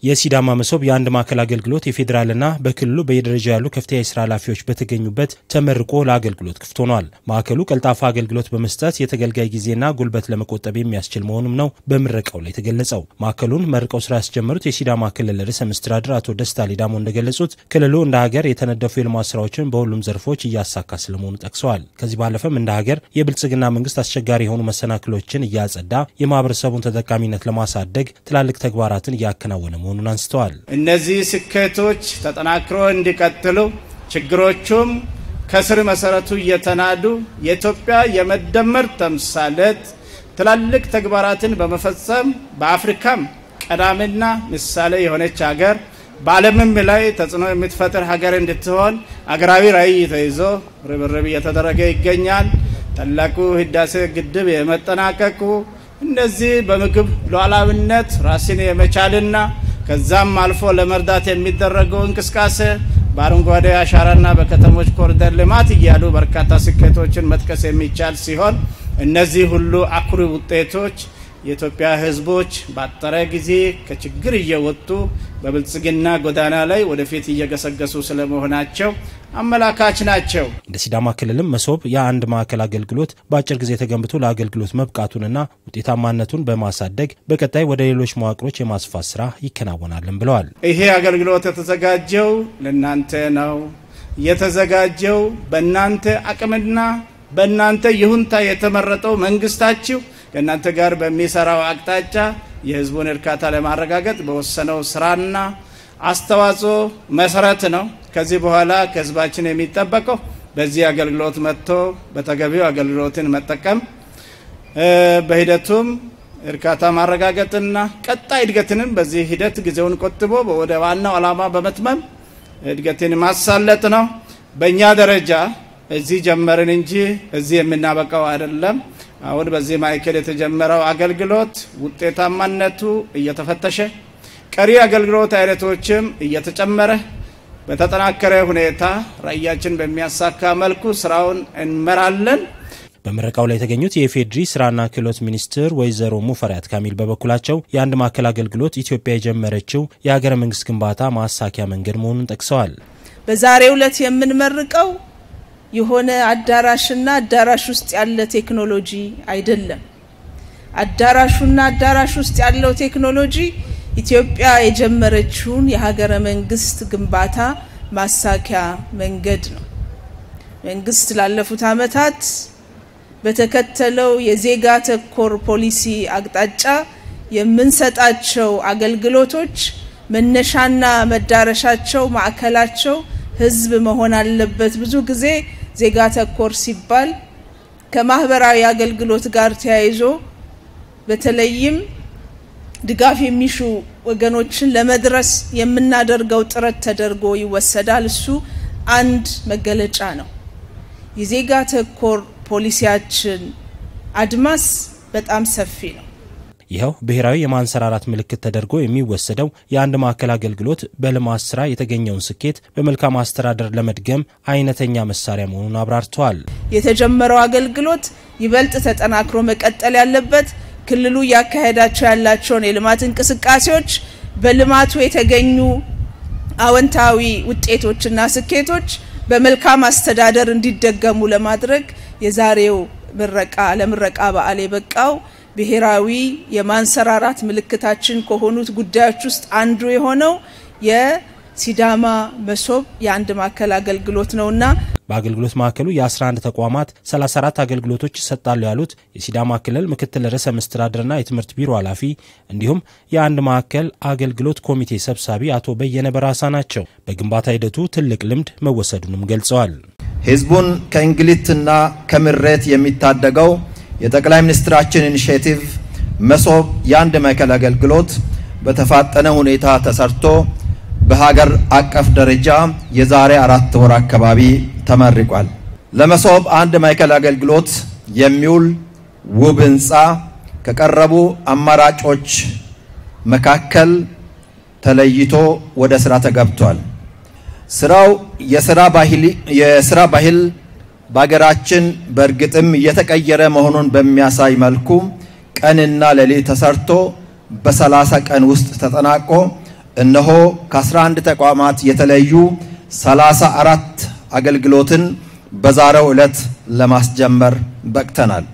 የሲዳማ መሶብ የአንድ ማዕከል አገልግሎት የፌደራልና በክልሉ በየደረጃ ያሉ ከፍተኛ የሥራ ኃላፊዎች በተገኙበት ተመርቆ ለአገልግሎት ክፍት ሆኗል። ማዕከሉ ቀልጣፋ አገልግሎት በመስጠት የተገልጋይ ጊዜና ጉልበት ለመቆጠብ የሚያስችል መሆኑም ነው በምረቃው ላይ ተገለጸው። ማዕከሉን መርቀው ስራ ያስጀመሩት የሲዳማ ክልል ርዕሰ መስተዳድር አቶ ደስታ ሊዳሞ እንደገለጹት ክልሉ እንደ ሀገር የተነደፉ የልማት ስራዎችን በሁሉም ዘርፎች እያሳካ ስለመሆኑ ጠቅሰዋል። ከዚህ ባለፈም እንደ ሀገር የብልጽግና መንግስት አስቸጋሪ የሆኑ መሰናክሎችን እያጸዳ የማህበረሰቡን ተጠቃሚነት ለማሳደግ ትላልቅ ተግባራትን እያከናወነ መሆኑን አንስተዋል። እነዚህ ስኬቶች ተጠናክሮ እንዲቀጥሉ ችግሮቹም ከስር መሰረቱ እየተናዱ የኢትዮጵያ የመደመር ተምሳሌት ትላልቅ ተግባራትን በመፈጸም በአፍሪካም ቀዳሚና ምሳሌ የሆነች ሀገር በዓለምም ላይ ተጽዕኖ የምትፈጥር ሀገር እንድትሆን አገራዊ ራዕይ ተይዞ ርብርብ እየተደረገ ይገኛል። ታላቁ ህዳሴ ግድብ የመጠናቀቁ እነዚህ በምግብ ሉዓላዊነት ራስን የመቻልና ከዛም አልፎ ለመርዳት የሚደረገው እንቅስቃሴ በአረንጓዴ አሻራና በከተሞች ኮሪደር ልማት እያሉ በርካታ ስኬቶችን መጥቀስ የሚቻል ሲሆን እነዚህ ሁሉ አኩሪ ውጤቶች የኢትዮጵያ ህዝቦች ባጠረ ጊዜ ከችግር እየወጡ በብልጽግና ጎዳና ላይ ወደፊት እየገሰገሱ ስለመሆናቸው አመላካች ናቸው። እንደ ሲዳማ ክልልም መሶብ የአንድ ማዕከል አገልግሎት በአጭር ጊዜ ተገንብቶ ለአገልግሎት መብቃቱንና ውጤታማነቱን በማሳደግ በቀጣይ ወደ ሌሎች መዋቅሮች የማስፋት ስራ ይከናወናልን ብለዋል። ይሄ አገልግሎት የተዘጋጀው ለናንተ ነው። የተዘጋጀው በእናንተ አቅምና በእናንተ ይሁንታ የተመረጠው መንግስታችሁ ከእናንተ ጋር በሚሰራው አቅጣጫ የህዝቡን እርካታ ለማረጋገጥ በወሰነው ስራና አስተዋጽኦ መሰረት ነው። ከዚህ በኋላ ከህዝባችን የሚጠበቀው በዚህ አገልግሎት መጥቶ በተገቢው አገልግሎትን መጠቀም በሂደቱም እርካታ ማረጋገጥና ቀጣይ እድገትንም በዚህ ሂደት ጊዜውን ቆጥቦ ወደ ዋናው ዓላማ በመትመም እድገትን ማሳለጥ ነው። በእኛ ደረጃ እዚህ ጀመርን እንጂ እዚህ የምናበቃው አይደለም። አሁን በዚህ ማዕከል የተጀመረው አገልግሎት ውጤታማነቱ እየተፈተሸ ቀሪ አገልግሎት አይነቶችም እየተጨመረ በተጠናከረ ሁኔታ ራዕያችን በሚያሳካ መልኩ ስራውን እንመራለን። በምረቃው ላይ የተገኙት የኢፌድሪ ስራና ክህሎት ሚኒስትር ወይዘሮ ሙፈሪያት ካሚል በበኩላቸው የአንድ ማዕከል አገልግሎት ኢትዮጵያ የጀመረችው የሀገረ መንግስት ግንባታ ማሳኪያ መንገድ መሆኑን ጠቅሰዋል። በዛሬው ዕለት የምንመርቀው የሆነ አዳራሽና አዳራሽ ውስጥ ያለ ቴክኖሎጂ አይደለም። አዳራሹና አዳራሽ ውስጥ ያለው ቴክኖሎጂ ኢትዮጵያ የጀመረችውን የሀገረ መንግስት ግንባታ ማሳኪያ መንገድ ነው። መንግስት ላለፉት አመታት በተከተለው የዜጋ ተኮር ፖሊሲ አቅጣጫ የምንሰጣቸው አገልግሎቶች መነሻና መዳረሻቸው ማዕከላቸው ህዝብ መሆን አለበት። ብዙ ጊዜ ዜጋ ተኮር ሲባል ከማህበራዊ አገልግሎት ጋር ተያይዞ በተለይም ድጋፍ የሚሹ ወገኖችን ለመድረስ የምናደርገው ጥረት ተደርጎ ይወሰዳል። እሱ አንድ መገለጫ ነው። የዜጋ ተኮር ፖሊሲያችን አድማስ በጣም ሰፊ ነው። ይሄው ብሔራዊ የማንሰራራት ምልክት ተደርጎ የሚወሰደው የአንድ ማዕከል አገልግሎት በልማት ስራ የተገኘውን ስኬት በመልካም አስተዳደር ለመድገም አይነተኛ መሳሪያ መሆኑን አብራርተዋል። የተጀመረው አገልግሎት ይበልጥ ተጠናክሮ መቀጠል ያለበት ክልሉ ያካሄዳቸው ያላቸውን የልማት እንቅስቃሴዎች በልማቱ የተገኙ አወንታዊ ውጤቶችና ስኬቶች በመልካም አስተዳደር እንዲደገሙ ለማድረግ የዛሬው ለምረቃ በዓል የበቃው ብሔራዊ የማንሰራራት ምልክታችን ከሆኑት ጉዳዮች ውስጥ አንዱ የሆነው የሲዳማ መሶብ የአንድ ማዕከል አገልግሎት ነውና በአገልግሎት ማዕከሉ የ11 ተቋማት 34 አገልግሎቶች ይሰጣሉ ያሉት የሲዳማ ክልል ምክትል ርዕሰ መስተዳድርና የትምህርት ቢሮ ኃላፊ እንዲሁም የአንድ ማዕከል አገልግሎት ኮሚቴ ሰብሳቢ አቶ በየነ በራሳ ናቸው። በግንባታ ሂደቱ ትልቅ ልምድ መወሰዱንም ገልጸዋል። ህዝቡን ከእንግልትና ከምሬት የሚታደገው የጠቅላይ ሚኒስትራችን ኢኒሼቲቭ መሶብ የአንድ ማዕከል አገልግሎት በተፋጠነ ሁኔታ ተሰርቶ በሀገር አቀፍ ደረጃ የዛሬ 4 ወር አካባቢ ተመርቋል። ለመሶብ አንድ ማዕከል አገልግሎት የሚውል ውብ ህንጻ ከቀረቡ አማራጮች መካከል ተለይቶ ወደ ስራ ተገብቷል። ስራው የስራ ባህል በአገራችን በእርግጥም እየተቀየረ መሆኑን በሚያሳይ መልኩ ቀንና ሌሊት ተሰርቶ በ30 ቀን ውስጥ ተጠናቆ እነሆ ከ11 ተቋማት የተለዩ 34 አገልግሎትን በዛሬው ዕለት ለማስጀመር በቅተናል።